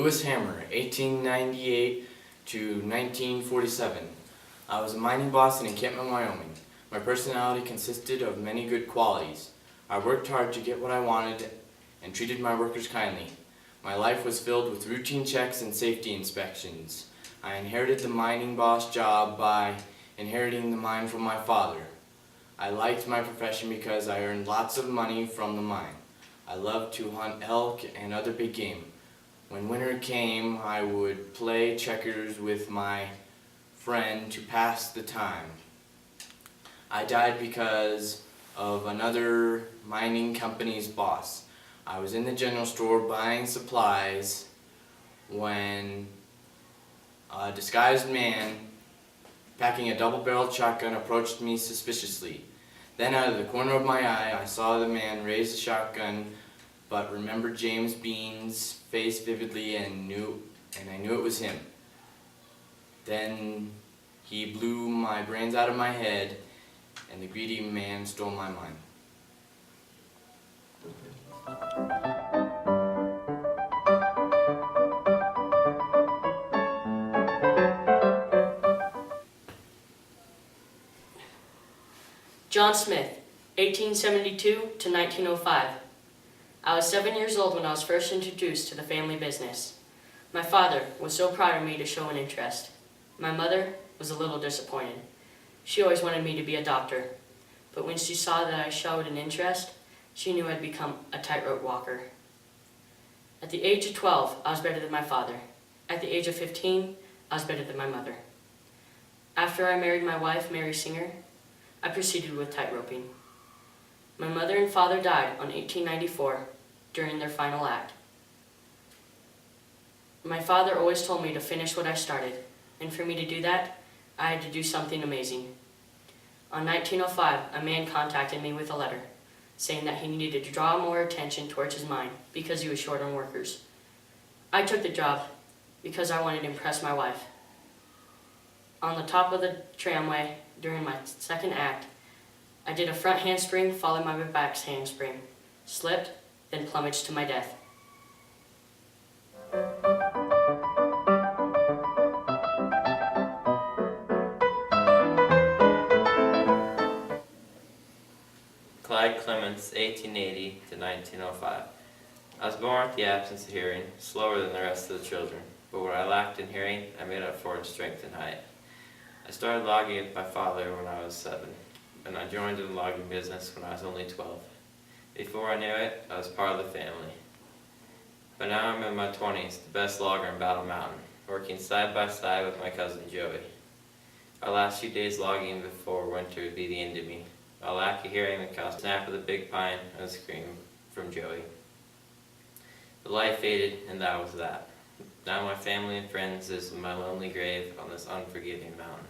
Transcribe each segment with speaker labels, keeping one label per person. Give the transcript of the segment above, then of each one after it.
Speaker 1: Lewis Hammer, 1898 to 1947. I was a mining boss in Encampment, Wyoming. My personality consisted of many good qualities. I worked hard to get what I wanted and treated my workers kindly. My life was filled with routine checks and safety inspections. I inherited the mining boss job by inheriting the mine from my father. I liked my profession because I earned lots of money from the mine. I loved to hunt elk and other big game. When winter came, I would play checkers with my friend to pass the time. I died because of another mining company's boss. I was in the general store buying supplies when a disguised man packing a double-barreled shotgun approached me suspiciously. Then out of the corner of my eye, I saw the man raise the shotgun, but remembered James Bean's face vividly and I knew it was him. Then he blew my brains out of my head, and the greedy man stole my mind.
Speaker 2: John Smith, 1872 to 1905. I was 7 years old when I was first introduced to the family business. My father was so proud of me to show an interest. My mother was a little disappointed. She always wanted me to be a doctor, but when she saw that I showed an interest, she knew I'd become a tightrope walker. At the age of 12, I was better than my father. At the age of 15, I was better than my mother. After I married my wife, Mary Singer, I proceeded with tightroping. My mother and father died on 1894 during their final act. My father always told me to finish what I started, and for me to do that, I had to do something amazing. On 1905, a man contacted me with a letter saying that he needed to draw more attention towards his mine because he was short on workers. I took the job because I wanted to impress my wife. On the top of the tramway during my second act, I did a front handspring followed by my back handspring, slipped, then plumaged to my death.
Speaker 3: Clyde Clements, 1880 to 1905. I was born with the absence of hearing, slower than the rest of the children, but what I lacked in hearing, I made up for in strength and height. I started logging with my father when I was 7, and I joined in the logging business when I was only 12. Before I knew it, I was part of the family. But now I'm in my 20s, the best logger in Battle Mountain, working side by side with my cousin Joey. Our last few days logging before winter would be the end of me. I lack of hearing the cow snap of the big pine and a scream from Joey. The light faded, and that was that. Now my family and friends is in my lonely grave on this unforgiving mountain.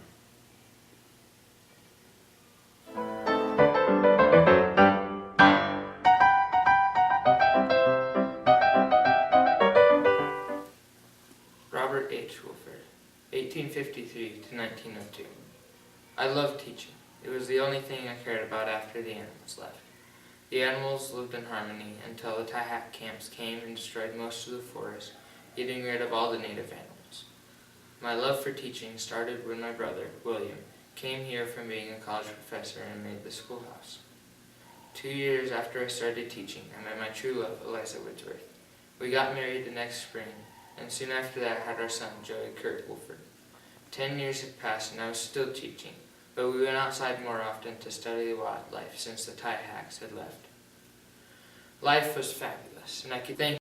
Speaker 4: Robert H. Wolford, 1853 to 1902. I loved teaching. It was the only thing I cared about after the animals left. The animals lived in harmony until the Tahack camps came and destroyed most of the forest, getting rid of all the native animals. My love for teaching started when my brother, William, came here from being a college professor and made the schoolhouse. 2 years after I started teaching, I met my true love, Eliza Woodsworth. We got married the next spring, and soon after that had our son, Joey Kurt Wolford. 10 years had passed and I was still teaching, but we went outside more often to study the wildlife since the Tahacks had left. Life was fabulous, and I could thank